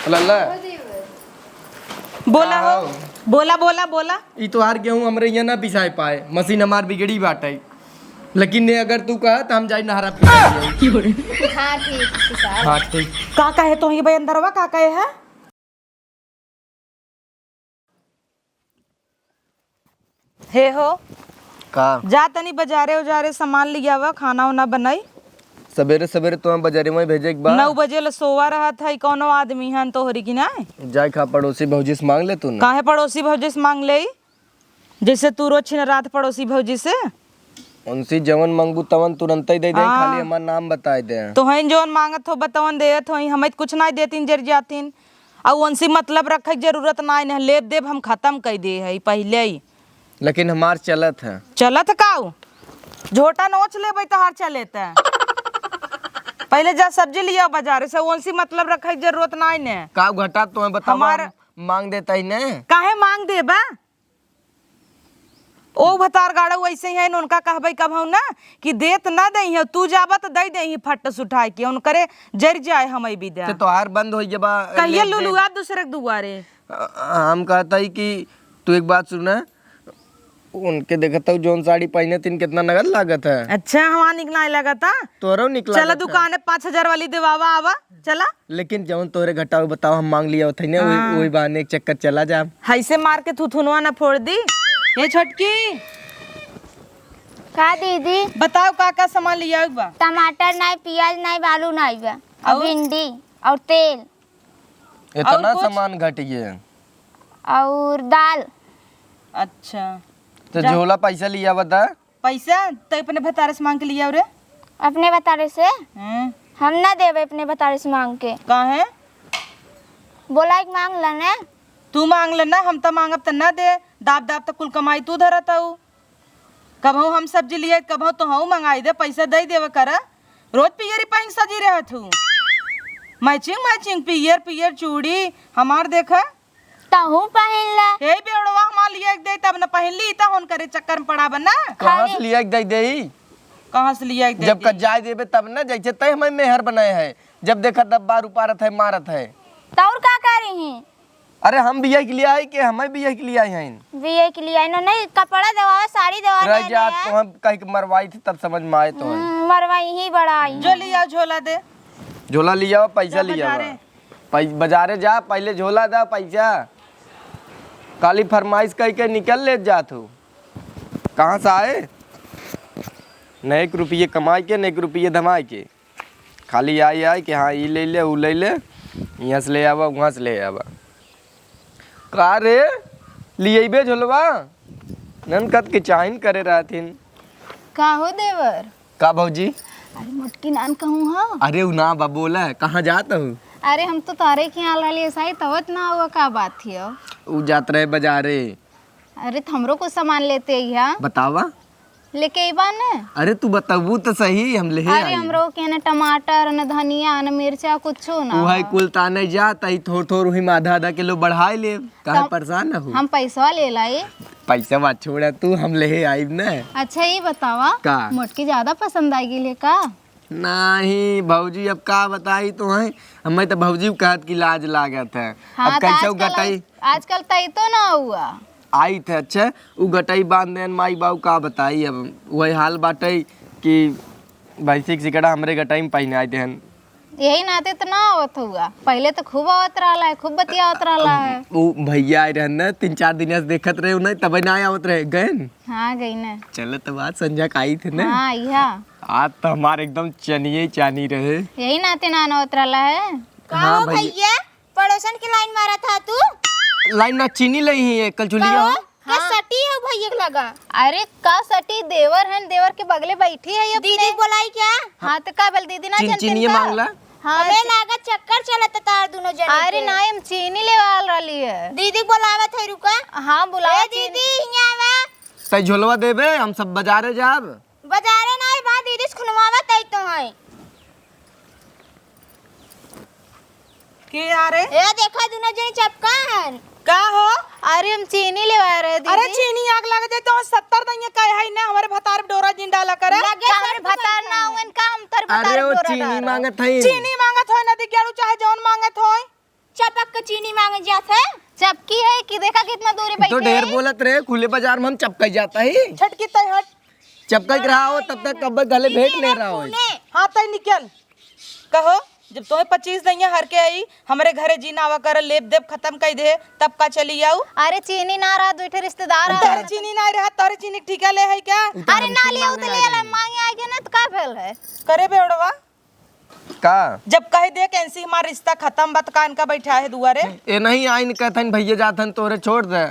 लल्ला बोला हो, बोला बोला बोला। ई तो हार गेहूं हमरे यहाँ ना पिसाए पाए, मशीन हमार बिगड़ी बाटे। लेकिन ने अगर तू कहा तो हम जाई नहरा पिसा। हाँ ठीक किसान। हाँ ठीक। का कहे तो ही भाई अंदरवा का कहे है? हे हो का जा तनी बाजारे उजारे सामान लिया हुआ, खाना वाना बनाई। सवेरे सवेरे तो हम बाजारे में भेजे के बाद 9 बजे ल सोवा रहा था, कोनो आदमी हन तोहरी की ना जाए खा पड़ोसी भौजी से मांग ले तू ना। काहे पड़ोसी भौजी से मांग ले? जैसे तू रोज छिन रात पड़ोसी भौजी से उनसे जवन मांगबू तवन तुरंत ही दे दे, खाली हमार नाम बताए दे। तो हैं जोन मांगत हो बतावन देत हो, हमें कुछ नहीं देतीन जर जातीन। और उनसे मतलब रखे जरूरत नहीं, लेब देब हम खत्म कर दे है पहले ही। लेकिन हमार चलत है। चलत काऊ झोटा नोच ले तहार चलेत है। पहले जा सब्जी लिया बाजार से, उनसे मतलब रखे जरूरत नहीं ने। का घटा तो बतावा हमार मांग देता ही ने। काहे मांग दे बा? ओ भतार गाड़ा वैसे ही है, उनका कहबे कब ना कि देत ना दे है, तू जाबा तो दे दे फटस उठाए के उन करे जर जाए हम भी दे। तो हार बंद हो जबा कहिए लुलु आप दूसरे के दुआरे। हम कहता ही कि तू एक बात सुना, उनके देखता हूँ जोन साड़ी पहने तीन कितना नगद लागत है। अच्छा हमारा निकला लगा था। तोरो निकला चला दुकान 5,000 वाली देवावा आवा चला। लेकिन जवन तोरे घटाओ बताओ हम मांग लिया थे ना, वही बहाने एक चक्कर चला जा। ऐसे मार के थुथुनवा ना फोड़ दी। ये छोटकी का दीदी? बताओ का सामान लिया बा? टमाटर नहीं, प्याज नहीं, आलू नहीं बा, और भिंडी और तेल। इतना सामान घट गया और दाल। अच्छा तो झोला पैसा लिया बता। पैसा तो अपने भतारे से मांग के लिया रे। अपने बतारे से हम ना देवे, अपने बतारे से मांग के। काहे? बोला एक मांग लेने। तू मांग लेना, हम तो मांगब तो ना दे। दाब दाब तो कुल कमाई तू धरत हूँ। कबहू हम सब्जी लिए कबहू तो हूँ मंगाई दे, पैसा दे देवे कर। रोज पियरी पहन सजी रहत हूँ, मैचिंग मैचिंग पियर पियर चूड़ी हमार देखा। तहू पहन ला। हे बेड़वा हमार लिए दे तब न पहन ली ता होन करे चक्कर में पड़ा बना। कहाँ से लिया दे दे? कहाँ से लिया दे? जब कच जाए देबे तब ना जैसे तय हमें मेहर बनाए है, जब देखा तब बार उपारत है मारत है। तौर का करी हैं? अरे हम बिया के लिए आए कि हमें बिया के लिए आए हैं? बिये के लिए ना, नहीं कपड़ा दवा साड़ी दवा रह जा तो हम कहीं मरवाई थी तब समझ में आए तो है। मरवाई ही बड़ा आई। जो लिया झोला दे। झोला लिया पैसा लिया बाजारे जा, पहले झोला दा पैसा। काली फरमाइश कह के निकल ले जात हो। कहाँ से आए? न 1 रुपये कमाई के न 1 रुपये धमाई के, खाली आए कि हाँ ये ले ले वो ले ले, यहाँ से ले आवा वहाँ से ले आवा। का रे लिएबे झोलवा? नन कत के चाइन करे रहथिन। का हो देवर? का भौजी? अरे मोटकी नान कहूँ हा? अरे उ ना बा बोला कहाँ जाता हूँ? अरे हम तो तारे के यहाँ लाली ऐसा ही तवत ना हुआ, का बात थी? उ जात रहे बाजारे। अरे हमरो को सामान लेते यहाँ बतावा। लेके आइबा ने। अरे तू बताबू तो सही, हम ले अरे हमरो के न टमाटर न धनिया न मिर्चा कुछ ना। वही कुल ताने जा तई थोड़ थोड़ वही आधा आधा किलो बढ़ाई ले। काहे परेशान ना हो? हम पैसा ले लाई। पैसा बात छोड़ा तू, हम ले आइब ना। अच्छा ये बतावा का मोटकी ज्यादा पसंद आएगी ले का? नहीं भौजी अब का बताई तो है, हमें तो भौजी कहत की लाज लागत है। हाँ, अब कैसे गटाई आजकल तई तो ना हुआ आई थे। अच्छा उ गटाई बांध देन माई बाबू का बताई। अब वही हाल बाटे कि भैंसी सिकड़ा हमरे गटाई में पहने आए थे। यही नाते तो ना आवत हुआ, पहले तो खूब आवत रहा है, खूब बतियावत रहा है। वो भैया आए रहे ना 3-4 दिन से देखत रहे नहीं, तब ना आवत रहे गए। हाँ गई ना। चलो तो बात संजय का आई थे ना। हाँ इहा आज तो हमारे एकदम चनिए चानी रहे। यही नाते ना आवत रहा है। हाँ भैया पड़ोसन की लाइन मारा था तू? लाइन में चीनी लई ही कल चुलिया हो। का सटी है भैया के लगा? अरे का सटी देवर है, देवर के बगले बैठी है ये। दीदी बोलाई क्या? हाँ तो का बोल दीदी ना जानते चीनी मांगला। हाँ हमें लागत चक्कर चलत तार दोनों जने। अरे ना हम चीनी लेवाल रही है। दीदी बुलावत है, रुका। हाँ बुलावा दीदी यहाँ आवा। सही झोलवा देबे, हम सब बाजारे जाब। बाजारे नहीं बा, दीदी से खुनवावत है तो है के आ रे? ए देखा दोनों जने चपका है। का हो? अरे हम चीनी लेवा रहे दीदी। अरे चीनी आग लग जाए तो 70 दैया कहे है ना, हमारे भतार डोरा जिन डाला करे। लगे सर भतार ना हुन का हम तर भतार अरे वो डोरा चीनी डाला। मांगत है। चीनी मांगत होय ना दिग्यालू चाहे जौन मांगत होय। चपक के चीनी मांगे जात है। चपकी है कि देखा कितना दूरी बैठे तो ढेर बोलत रहे, खुले बाजार में हम चपकाई जाता ही। छटकी तय हट। चपकाई रहा हो तब तक कब गले भेंट ले रहा हो। हाँ तय निकल। कहो जब तुम्हें 25 दैया हर के आई हमारे घरे जीना आवा कर लेप देप खत्म कर दे तब का चली आऊ। अरे चीनी ना रहा दूठे रिश्तेदार आ तोरे चीनी ना रहा तोरे चीनी ठीका ले है क्या? अरे ना लिया तो ले ले मांगे आगे ना तो का फेल है करे बेड़वा का जब कह दे कैंसी हमारा रिश्ता खत्म बत कान का बैठा है दुआरे। ए नहीं आई न कहथन भैया जाथन तोरे छोड़ दे।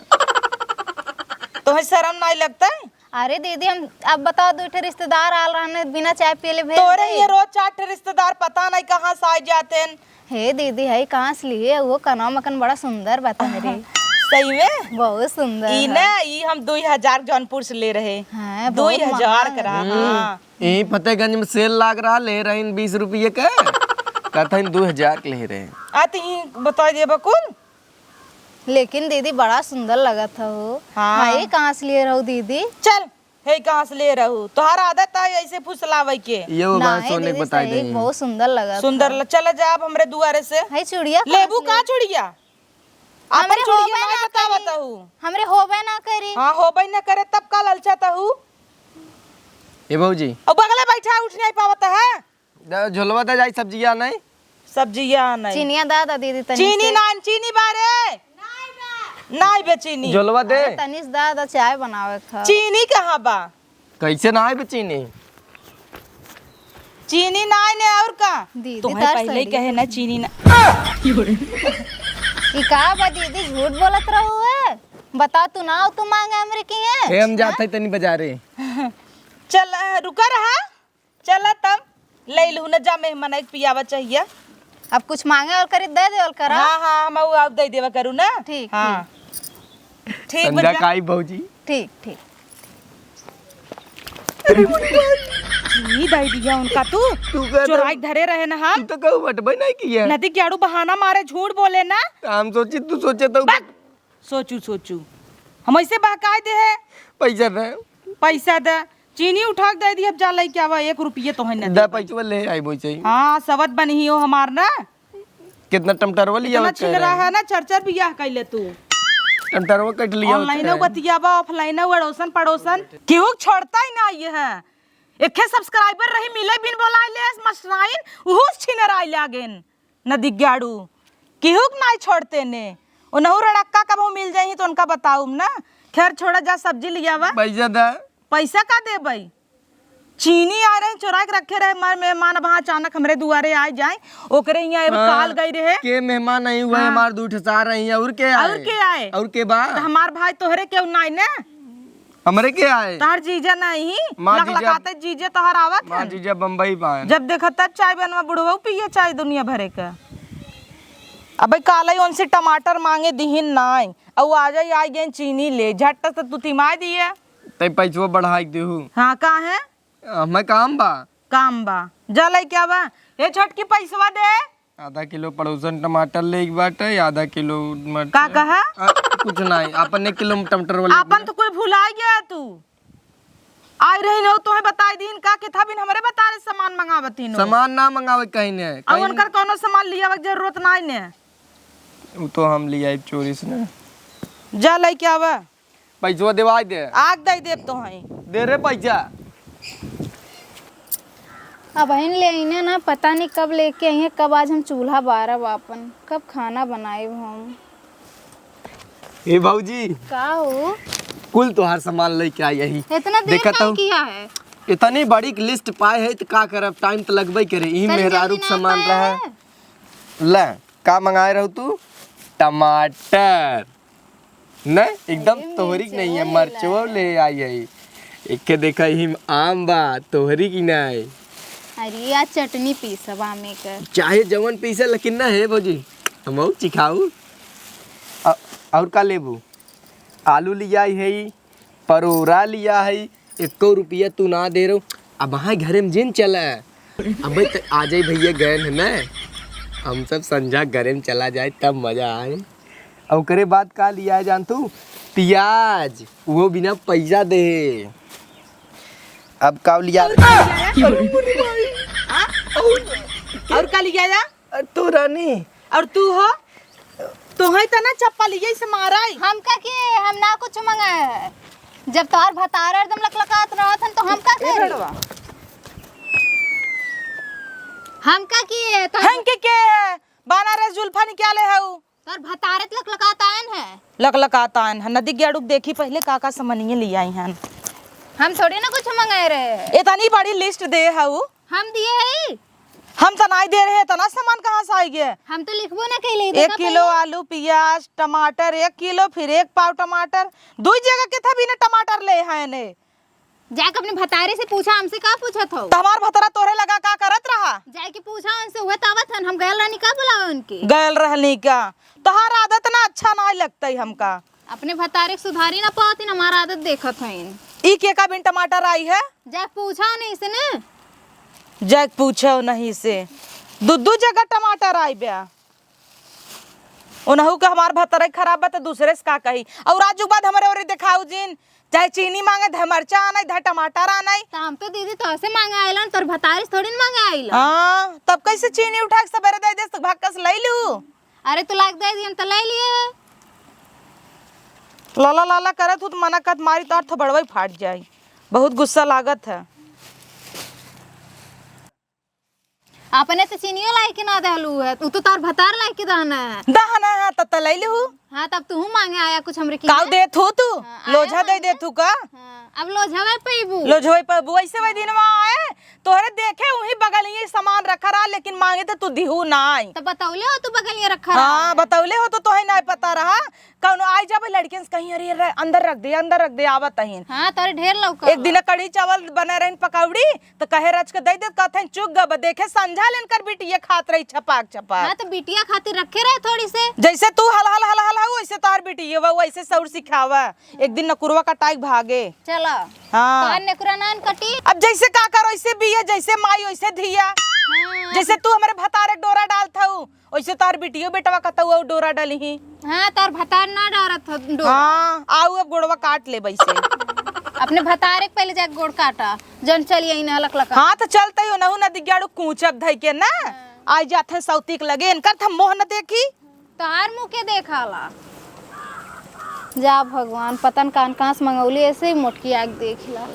तुम्हें शर्म नहीं लगता है? अरे दीदी हम अब बताओ दूठे रिश्तेदार आल रहने बिना चाय पिए ले भेज तोरे ये रोज 4 रिश्तेदार पता नहीं कहाँ से आ जाते हैं। हे दीदी है कहाँ से लिए वो कनौ मकन बड़ा सुंदर बता रे। सही में बहुत सुंदर ई ना ई हम 2000 जौनपुर से ले रहे हाँ, बहुत 2000 करा। हाँ यही फतेहगंज में सेल लाग रहा, ले रहे 20 रुपये का कहथन 2000 के ले रहे। आती ही बता दिए बकुल। लेकिन दीदी बड़ा सुंदर लगा था वो। हाँ। है कहाँ से लिए रहो दीदी? चल हे कहाँ से ले रहू तोहार आदत है ऐसे फुसलावे के। ये वो बात नहीं सोने दीदी, को बताई सही, नहीं। बहुत सुंदर लगा सुंदर चल जा अब हमरे दुआरे से। है चूड़िया लेबू का चुड़िया अपन हमरे चुड़िया होबे नहीं ना बता करी। बताहू। हमरे होबे ना करी। हाँ हो भाई न करे तब का ललचाता हूँ। ए बहूजी अब बगले बैठा उठ नहीं पावता है। झोलवा दे जाई सब्जियां नहीं। सब्जियां नहीं चीनिया दादा दीदी तनी चीनी ना चीनी बारे नहीं बे चीनी झोलवा दे। तनिष दादा चाय बनावे था। चीनी कहाँ बा? कैसे ना आए चीनी? चीनी ना ने और का दीदी तुम्हें तार पहले ही सड़ी। कहे ना चीनी ना। ई का बा दीदी झूठ बोलत रहो है। बता तू ना तू मांगे हमरे की है। हे हम जाते तनी बाजारे। चल रुका रहा चल तब ले लू न जा मेहमान एक पियावा चाहिए। अब कुछ मांगे और करी दे दे और करा। हाँ हाँ हम अब दे देवा करूँ ना। ठीक, हाँ ठीक संध्या बच्चा। काई बहूजी ठीक ठीक। चीनी दे दिया उनका तू कहता- चुराई धरे रहे ना हम। तू तो कहू बटबे नहीं किया। नदी क्याड़ू बहाना मारे झूठ बोले ना। हम सोची तू सोचे तो सोचू सोचू हम ऐसे बहकाए दे है पैसा दे। पैसा दे चीनी उठा के दे दी अब जा ले क्या हुआ 1 रुपये तो है ना दे पैसा ले आई बोई चाहिए। हाँ सबत बनी हो हमार ना। कितना टमटरवा लिया इतना छिल रहा है ना चरचर बियाह कैले तू। टमटरवा कट लिया। ऑनलाइन बतियाबा ऑफलाइन अड़ोसन पड़ोसन केहू छोड़ता ही ना ये है। एक सब्सक्राइबर रही मिले बिन बोलाइले मस्टराइन उहो छिनर आइले अगेन नदी गाड़ू केहू नहीं छोड़ते ने उनहु रड़क्का कब मिल जाई तो उनका बताऊं ना। खैर छोड़ा जा सब्जी लियावा। पैसा दे। पैसा का दे भाई? चीनी आ रहे चुरा के रखे रहे हमारे मेहमान वहाँ अचानक हमरे दुआरे आ जाए ओकरे यहाँ काल गई रहे के मेहमान नहीं हुए हमार दूठ सा रही है और के आए और के आए और के बा तो हमार भाई तोहरे क्यों नहीं ने हमरे के आए तोहर जीजा नहीं माँ लग जीजा- लगाते जीजे तोहर आवत माँ है। जीजा बम्बई पाए। जब देखा तब चाय बनवा बुढ़वा पिए चाय दुनिया भरे का। अब काले उनसे टमाटर मांगे दिहिन नाई और आ जाई आ गए चीनी ले झट से तू तिमाई दिए। तै पैसवा बढ़ाई देहू। हाँ का है हमें काम बा। काम बा जा ले क्या बा ये छोटकी पैसवा दे। आधा किलो पड़ोसन टमाटर ले एक बाटे आधा किलो मटर। का कहा? कुछ नहीं अपन 1 किलो टमाटर वाले आपन तो कोई भुला गया तू आई रही नो तुम्हें बताई दीन का कि था बिन हमरे बता रहे सामान मंगावती नो सामान ना मंगावे कहीं ने अब उनकर कोनो सामान लिया जरूरत नहीं ने। वो तो हम ले आए चोरी से ना। जा ले क्या बा पैसवा देवाई दे। आग दे देब तो है दे रे पैसा। अब बहन ले आईने ना पता नहीं कब लेके आई है कब आज हम चूल्हा बारब अपन कब खाना बनाए हम। ए भाऊजी का हो कुल तोहार सामान लेके आई यही। इतना देर देखत का हूँ। किया है? इतनी बड़ी लिस्ट पाए है तो का करब टाइम तो लगबे करे। ई तनी मेहरारू जल्दी के ना सामान पाए रहे। ले का मंगाए रहू तू? टमाटर न एकदम तोहरी की नहीं है मरचवा ले आई है। एक के देखा ही आम बा तोहरी की नहीं। अरे यार चटनी पीसब आमे का चाहे जवन पीसे लेकिन ना है भौजी हम चिखाऊ। और का लेबू? आलू लिया है परोरा लिया है 1 रुपया तू ना दे रहो। अब वहाँ घरे में जिन चला अब तो आ जाए भैया गए है ना हम सब संझा घरे में चला जाए तब मजा आए। और करे बाद का लिया है जान तू? प्याज वो बिना पैसा दे। अब का लिया? और का लिया जा तो रानी और तू हो तो है तना चप्पल ये से माराई। हम का किए, हम ना कुछ मंगाए है। जब तोहर भतार एकदम लकलकात रहत हन तो हम का करे? हम का किए तो हम के है बनारस जुल्फा निकाले है उ तोहर भतारत लकलकात आयन है। लकलकाता है नदी गेड़ुक देखी पहले काका समनिए ले आई हन। हम थोड़ी ना कुछ मंगाए रहे। इतनी बड़ी लिस्ट दे है उ हम दिए है। हम तनाई दे रहे तना सामान कहाँ से आई गए? हम तो लिखबो ना कैले। 1 किलो आलू प्याज टमाटर 1 किलो फिर 1 पाव टमाटर 2 जगह के था भी ने टमाटर ले है ने। जाके अपने भतारे से पूछा, हमसे का पूछत हो? तमार भतरा तोरे लगा का करत रहा? जाके पूछा उनसे, हुए तावत हन हम गयल रहनी का बुलावे उनके। गयल रहनी का तोहार आदत ना अच्छा ना लगतई हमका। अपने भतारे सुधारी ना पाती ना हमारा आदत देखत हइन। ई के का बिन टमाटर आई है? जाके पूछा नहीं से ने। जग पूछो नहीं से 2 जगह टमाटर आई बया। उनहु का हमार भतरे खराब बा तो दूसरे से का कही। और आजू बाद हमारे और दिखाऊ जिन चाहे चीनी मांगे ध मरचा आना ध टमाटर आना। तो हम तो दीदी तो ऐसे मांगे आइलन, तोर भतारे थोड़ी न मांगे आइलन। हां तब कैसे चीनी उठा के सबेरे दे दे भक्कस ले लू। अरे तू लाग दे दियन तो ले लिए। लाला लाला करत हूँ तो मना कत मारी तो अर्थ बड़वाई फाट जाई। बहुत गुस्सा लागत है। अपने तो चीनियो लाई के ना दहलू है, तू तो तार भतार लाई के दाना है। दहना है तब ले लू। हाँ तब तू मांगे आया कुछ हमरे की। काऊ दे थू तू लोझा दे दे थू का। हाँ, अब लोझावे पैबू। लोझोई पर वैसे वही दिनवा आए तोहरे देखे वही बगल ये सामान रखा रहा लेकिन मांगे तो तू दिहू ना आई। तो बताउले हो तू बगल ये रखा। हाँ बताउले हो तो तोहे ना पता रहा कौनो आई जब लड़कियन से कहीं अरे अंदर रख दे आवत अहिन। हाँ तोरे ढेर लौका। एक दिन कड़ी चावल बने रहन पकौड़ी तो कहे रच के दे दे कहथन चुक गब देखे समझा लेन कर बिटिया खात रही छपाक छपाक। हाँ तो बिटिया खातिर रखे रहे थोड़ी से। जैसे तू हल हल हल हल वैसे तार बिटिया वो वैसे सौर सिखावा। एक दिन नकुरवा का टाइक भागे। चलो हाँ तो नेकुरा नान कटी। अब जैसे का करो वैसे बिया जैसे माई वैसे धिया। हाँ, जैसे तू हमारे भतारे डोरा डालता हूँ वैसे तार बिटियो बेटवा कहता डोरा डाली ही। हाँ तार भतार ना डरत हो डोरा। हाँ आऊ अब गोड़वा काट ले वैसे। अपने भतारे के पहले जाके गोड़ काटा जन चलिए ना लकलका। हाँ तो चलते हो नहु नदी गाड़ू कूचब धई के ना आई जाते सौतिक लगे इनकर थम मोह न देखी। तार मुँह के देखाला। जा भगवान पतन कान कहाँ से मंगौली ऐसे ही मोटकी आग देख ला।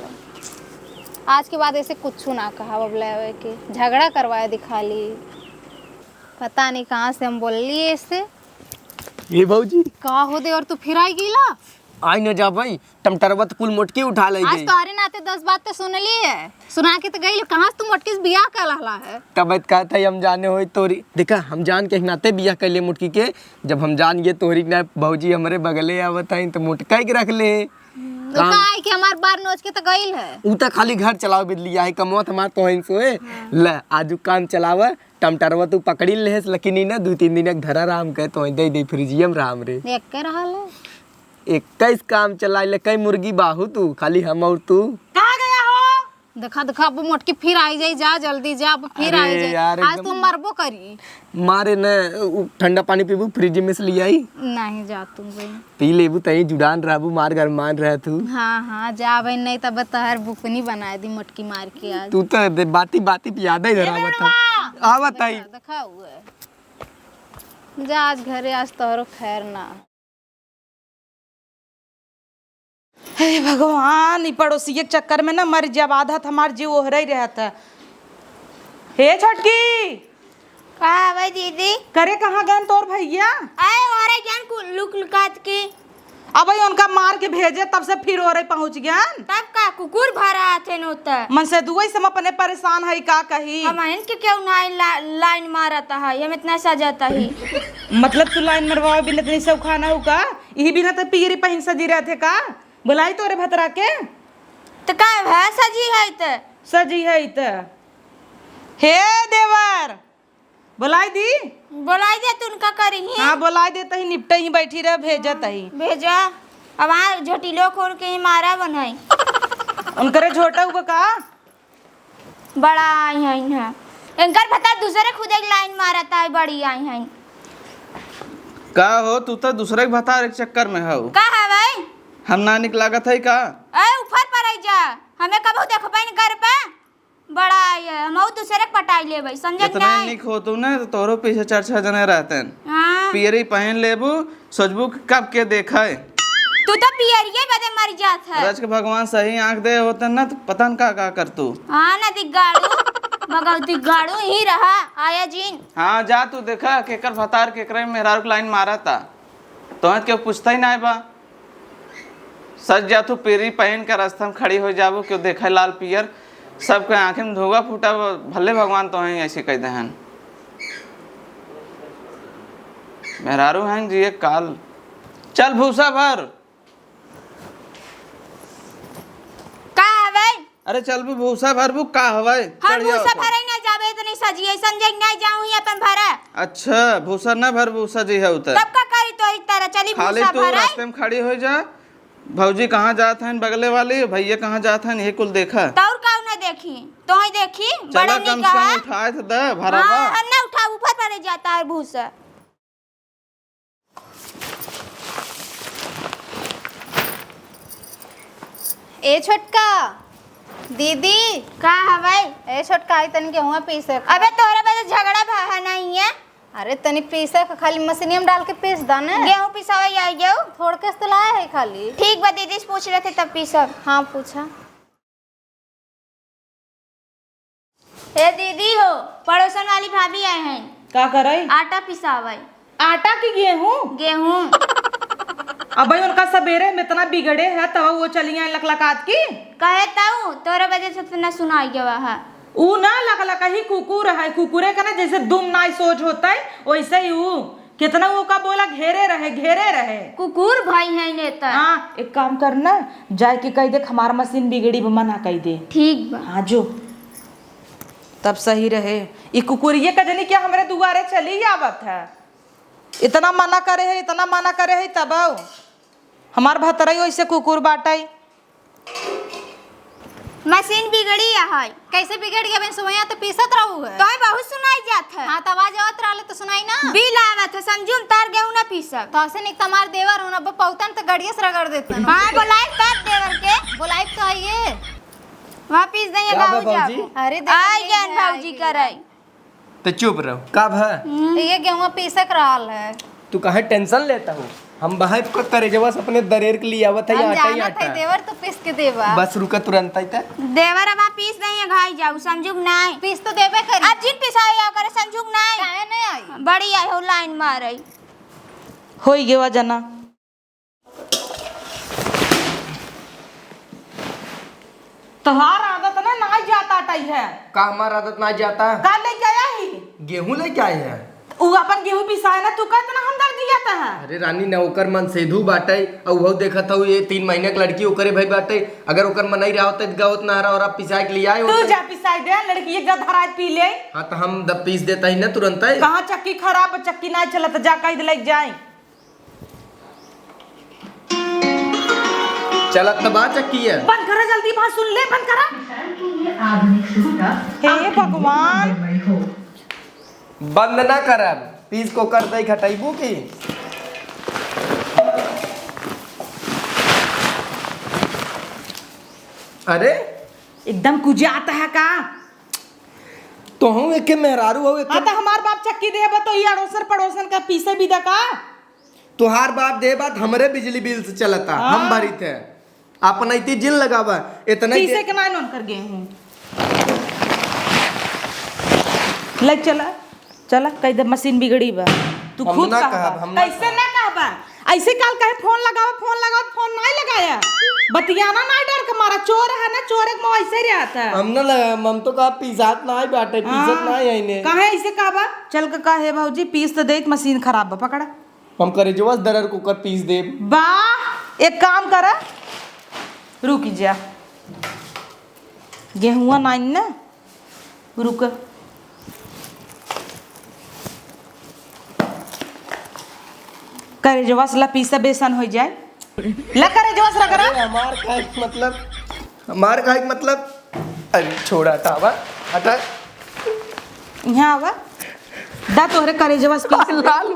आज के बाद ऐसे कुछ ना कहा बबलावे के झगड़ा करवाए दिखा ली। पता नहीं कहाँ से हम बोल लिए इससे। ये भौजी का हो दे और तू फिर आई गईला। आई न जा भाई टमटरवा तो कुल मोटकी उठा ले आज गई। तोहरे नाते 10 बात तो सुन ली है, सुना के तो गई। कहाँ से तू मोटकी से बियाह कर ला है? तब कहता है हम जाने हो तोरी देखा हम जान के नाते बिया कर ले मुटकी के। जब हम जान गए तोरी ना भौजी हमारे बगले आवत है तो मोटका के रख ले। तो काहे कि हमार बार नोच के तो गईल है। उ त खाली घर चलाओ बिदलिया है कमौत हमार तोहिन सोए ले आजू काम चलावा टमटरवा तू पकड़ी ले लेकिन ना 2-3 दिन धरा राम के तो दे दे फ्रिजियम राम रे। देख के रहल है 21 काम चला ले कई मुर्गी बाहू तू खाली हम और तू। कहाँ गया हो? देखा देखा अब मोटकी फिर आई जाई। जा जल्दी जा अब फिर अरे आई जाई। यार, आज एकदम- तू मरबो करी। मारे न ठंडा पानी पीबू फ्रिज में से ले आई नहीं जा तू भाई। पी लेबू तई जुड़ान रहबू मार घर मान रह तू। हाँ हाँ जा भाई नहीं तब तहर बुकनी बना दी मोटकी मार के आज। तू तो बाती बाती पे याद ही धरा बता आवत आई। देखा हुआ है। जा आज घरे आज तोहरो खैर ना। हे भगवान ई पड़ोसी के चक्कर में ना मर जब आधा हमार जीव ओहरा ही रहता। हे छटकी का भाई दीदी करे कहाँ गए तोर भैया? आए और जान को लुक लुकात के अब उनका मार के भेजे तब से फिर ओरे पहुंच गया। तब का कुकुर भरा थे नोता मन से दुई से हम अपने परेशान है का कही। हम इनके क्यों ना लाइन मारता है हम इतना सजाता ही। मतलब तू लाइन मरवाओ बिना इतनी सब खाना हो का यही बिना तो पीरी पहन सजी रहे थे का बुलाई तोरे भतरा के तो का है सजी है तो सजी है त हे देवर बुलाई दी। बोलाई दे तू उनका करी ही। हाँ बुलाई दे तही निपटे ही बैठी रह भेजत ही भेजा अब वहाँ झोटिलो खोल के ही मारा बनाई। उनकरे छोटा हुआ का बड़ा आई है इनकर भता दूसरे खुद एक लाइन मारता है बड़ी आई है। का हो तू तो दूसरे के भतार एक चक्कर में हो। का है भाई हम ना निक लागत है का। अरे ऊपर पर आई जा हमें कब देखबे न घर पे बड़ा है हम दूसरे के पटाई ले भाई समझ इतना नहीं। निक हो तू ना तो तोरो पीछे 4-6 जने रहते हैं। हाँ पियरी पहन लेबू सोचबू कि कब के देखा है। तू तो पियरिये बदे मर जात है। रज के भगवान सही आंख दे होते ना तो पता न का कर तू। हाँ ना दिगाड़ू भगव दिगाड़ू ही रहा आया जीन। हाँ जा तू देखा केकर भतार केकर मेहरारू के लाइन मारा था तो क्यों पूछता ही ना है बा। सच जा तू पियरी पहन कर रास्ता में खड़ी हो जाबू क्यों देखा लाल पियर सबके आंखें में धोगा फूटा भले भगवान तो हैं ऐसे कह दहन मेहरारू हैं जी एक काल। चल भूसा भर। का हवे? अरे चल भी भूसा भर बू का हवाई हर भूसा भरे ना जाबे इतनी सजी ऐसन जग नहीं जाऊं ही अपन भरा। अच्छा भूसा ना भर भूसा जी है उतर तब का करी तो इस तरह चली खाली भूसा तू भरा। रास्ते में खड़ी हो जा। भौजी कहाँ जात हैं बगले वाली भैया कहाँ जात हैं ये कुल देखा तौर काऊ ना देखी तो ही देखी चला बड़ा कम नहीं से कहा। कम उठाए तो दे भरा हाँ ना उठा ऊपर पड़े जाता है भूसा। ए छोटका दीदी का हवे? ए छोटका आई तनी गेहूं पीसे। अबे तोरा वजह झगड़ा भा नहीं है। अरे तनी पीसे का खाली मशीन में डाल के पीस दाने। गेहूं पिसावे आई गेहूं थोड़ के तो लाया है खाली। ठीक बा दीदी से पूछ रहे थे तब पीसब। हाँ पूछा। ए दीदी हो पड़ोसन वाली भाभी आए हैं का करई? आटा पिसावे। आटा की गेहूं? गेहूं अब उनका सवेरे में इतना बिगड़े है तब वो चली आई लकलकात की। कहे ताऊ तोरा वजह से तो ना सुनाई गवा है। ऊ ना लकलका ही कुकुर है कुकुरे का ना जैसे दुम नाई सोच होता है वैसे ही ऊ कितना वो का बोला घेरे रहे। कुकुर भाई है नेता। हाँ एक काम करना जाए के कह दे हमारा मशीन बिगड़ी मना कह दे। ठीक बा। हाँ जो तब सही रहे। ये कुकुरिये का जनी क्या हमारे दुआरे चली ही आवत है। इतना मना करे है तब हमार भतरई वैसे कुकुर बाटाई। मशीन बिगड़ी है। कैसे बिगड़ गया? मैं सुबह तो पीसत रहू है। तो बहुत सुनाई जात है। हाँ तो आवाज आवत रहले तो सुनाई ना। बिल आवत है संजूम तार गेहूं ना पीसब। तो ऐसे नहीं तमार देवर होना पौतन तो गड़िया से रगड़ देता। हाँ बोलाई तब देवर के बोलाई तो आइए वहाँ पीस देंगे क्या गाँव बा जाबू। भौजी? अरे आई ज्ञान भाऊजी कराई। तो चुप रहो कब है ये गेहूं पीसक रहल है। तू कहे टेंशन लेता हूँ हम बाहर को करे जब अपने दरेर के लिए आवत है हम आटा ही जानत है आटा देवर तो पीस के देवा। बस रुका तुरंत आई था। देवर अब पीस देंगे घाई जाऊ संजुग नहीं पीस तो देबे करी। अब जिन पिसाई आ करे संजुग नहीं काहे नहीं आई? बड़ी आई हो लाइन मारई होई गेवा जना। तोहार आदत ना नाई जाता आटाई है। का हमारा आदत ना जाता का लेके आया ही? गेहूं लेके आए हैं। उ अपन गेहूं पिसाए ना तू का इतना हमदर्दी आता है। अरे रानी ने ओकर मन सेधू बाटे और वो देखा था ये 3 महीने की लड़की ओकरे भाई बाटे अगर ओकर मन नहीं रहा होता गावत ना रहा और आप पिसाए के लिए आए तू होते। जा पिसाई दे लड़की एक धराय पी ले। हाँ तो हम दब पीस देता ही ना तुरंत है। कहाँ चक्की खराब चक्की ना चलत जा कह लेके जाए। चलत तो बात चक्की है। बंद करा जल्दी बात सुन ले बंद करा। हे भगवान बंद ना करब पीस को कर दे खटाइबू की। अरे एकदम कुजाता है का। तो हूँ एक मेहरारू हो एक हाँ तो हमार बाप चक्की दे तो ये अड़ोसन पड़ोसन का पीछे भी दका। तुहार बाप दे बात हमरे बिजली बिल से चलता हम भरी थे अपन इतनी जिल लगावा इतना ही पीछे के ना नॉन कर गए हूँ। ले चला कह दे मशीन बिगड़ी बा तू हम खुद ना कहबा। कहब, हम ना कैसे ना कहबा ऐसे काल कहे फोन लगाओ फोन नहीं लगाया बतियाना ना डर के मारा चोर है ना चोर एक ऐसे रहता है। हम ना लगा हम तो कहा पीसात ना ही बाटे पीसत ना ही आईने कहे ऐसे कहबा चल के कहे भाऊजी पीस तो दे मशीन खराब बा पकड़ा। हम करे जो दरर कुकर पीस दे। वाह एक काम करा रुक जा गेहुआ नाइन ना रुक करे जो ला पीसा बेसन हो जाए ला करे जो करा। अरे हमार का मतलब अरे छोड़ा था हवा हटा यहाँ आवा दा तोहरे करे जो लाल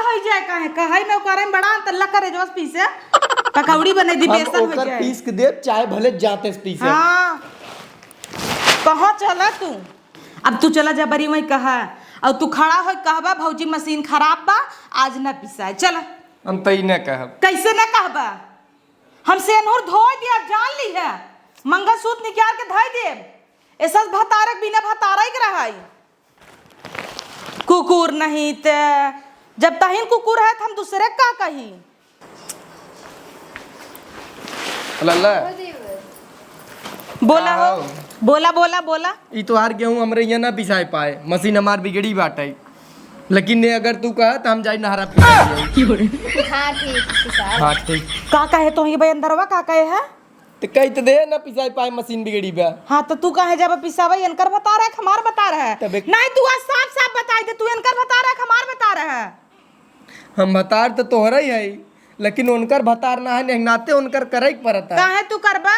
हो जाए कहे में करे में बड़ा अंतर ला करे जो पीसे पकौड़ी बने दी हम बेसन हो ओकर जाए। पीस के दे चाहे भले जाते पीसे। हाँ कहाँ चला तू अब तू चला जा बरी वही कहा और तू खड़ा हो कहबा भौजी मशीन खराब बा आज न पिसाए चल। हम तई न कहब। कैसे न कहबा? हम सेनहुर धो दिया जान ली है, मंगलसूत्र निकाल के धोई दे। ऐसा भतारक बिना भतारा के रहाई कुकुर नहीं ते जब तहिन कुकुर है तो हम दूसरे का कही। लल्ला बोला हो बोला बोला बोला। ई तो हार गेहूं हमरे यहाँ ना पिसाए पाए, मशीन हमार बिगड़ी बाटे। लेकिन ने अगर तू कह तो हम जाई नहरा पिसा। हाँ ठीक पिसा। हाँ ठीक। का कहे तो ये भाई अंदरवा का कहे है तो कह तो दे ना पिसाए पाए मशीन बिगड़ी बा। हाँ तो तू कहे जब पिसावा इनकर बता रहा है हमार बता रहा है। नहीं तू आज साफ साफ बता दे, तू इनकर बता रहा है हमार बता रहा है। हम भतार तो तोहरा ही है, लेकिन उनकर भतार ना है नाते उनकर करे पड़ता है। काहे तू करबा?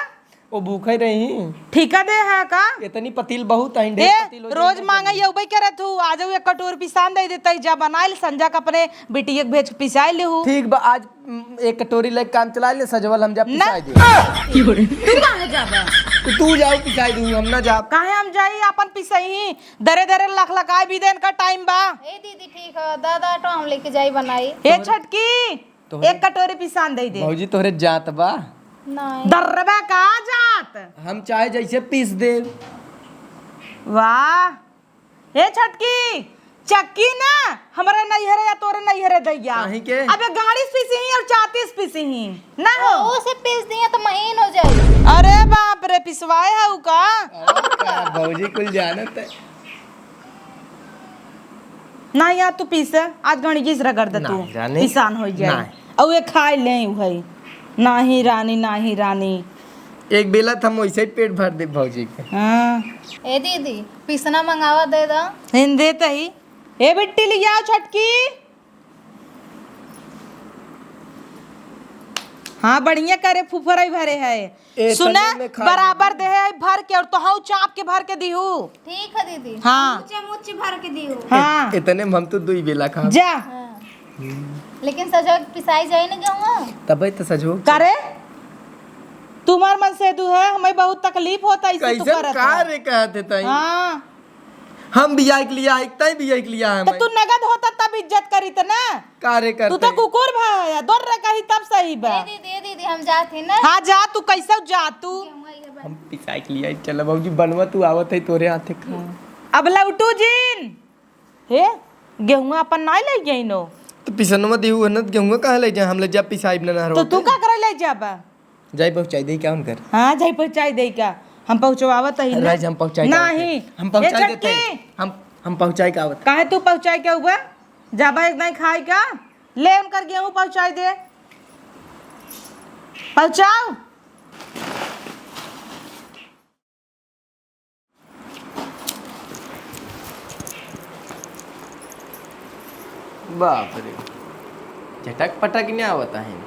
वो भूखे रही ठीका दे है का? इतनी पतील बहुत है ए रोज मांगे ये उबई करे तू आज एक कटोर पिसान दे देते जा बनाइल संजा का अपने बिटिया के भेज पिसाई ले हूं। ठीक बा आज एक कटोरी लेके काम चला ले सजवल हम जा पिसाई दे। तू काहे जाबा? तो तू जाओ पिसाई दूं हम ना जा। काहे हम जाई अपन पिसई दरे दरे लख लखाए भी देन का टाइम बा। ए दीदी ठीक है दादा तो हम लेके जाई बनाई। ए छटकी एक कटोरी पिसान दे दे। भौजी तोहरे जात बा नहीं दर्रबा का जात हम चाहे जैसे पीस दे। वाह ए छटकी चक्की ना हमारे नैहरे या तोरे नैहरे दैया। काहे के? अबे गाड़ी से पीसी ही और चाती से पीसी ही ना हो। वो से पीस दिए तो महीन हो जाए। अरे बाप रे पिसवाए है का? भौजी कुल जानत है। ना यार तू पीस आज घणी किस रगड़ दे तू नहीं, रानी। किसान हो जाए नहीं। और ये खाए ले भाई नाही रानी नाही रानी। एक बेला हम वैसे ही पेट भर दे भौजी के। हाँ ए दीदी पिसना मंगावा दे दा। हिंदे तही ए बिट्टी लिया छटकी। हाँ बढ़िया करे फुफरा भरे है ए, सुना तने में खा बराबर दे है भर के और तो हाउ चाप के भर के दीहू। ठीक है दीदी। हाँ चमुच भर के दियो। हाँ इतने में हम तो दुई बेला खा जा हाँ। लेकिन सजा पिसाई जाए ना गेहूं। तबे तो सजो करे तुम्हार मन से दू है हमें बहुत तकलीफ होता है इसे तू कैसे करत का है। रे कहते तई हाँ हम बियाह के लिया एक तई बियाह के लिया तो हम तू नगद होता तब इज्जत करी त ना। का रे तू करते तो कुकुर भाया दौड़ रे कही तब सही बा। ए दीदी हम जाते ना। हाँ जा तू कैसे जा तू हम पिसाई के लिया चल भौजी बनवा तू आवत है तोरे हाथे खा। अब लौटू जीन हे गेहूं अपन ना ले गई नो तो पिसनवा देहु न गेहूं कहां ले जा हम ले जा पिसाई न नहर। तो तू का करे ले जाबा? जाई पहुंचाई दे क्या कर। हाँ जाई पहुंचाई दे का हम पहुंचवावत ही राज हम पहुंचाई नहीं हम पहुंचाई ए देते छटकी, हम पहुंचाई का आवत। काहे तू पहुंचाई के हुआ जाबा एक नहीं खाई का ले उनकर गेहूं पहुंचाई दे पहुंचाओ। बाप रे झटक पटक नहीं आवता है।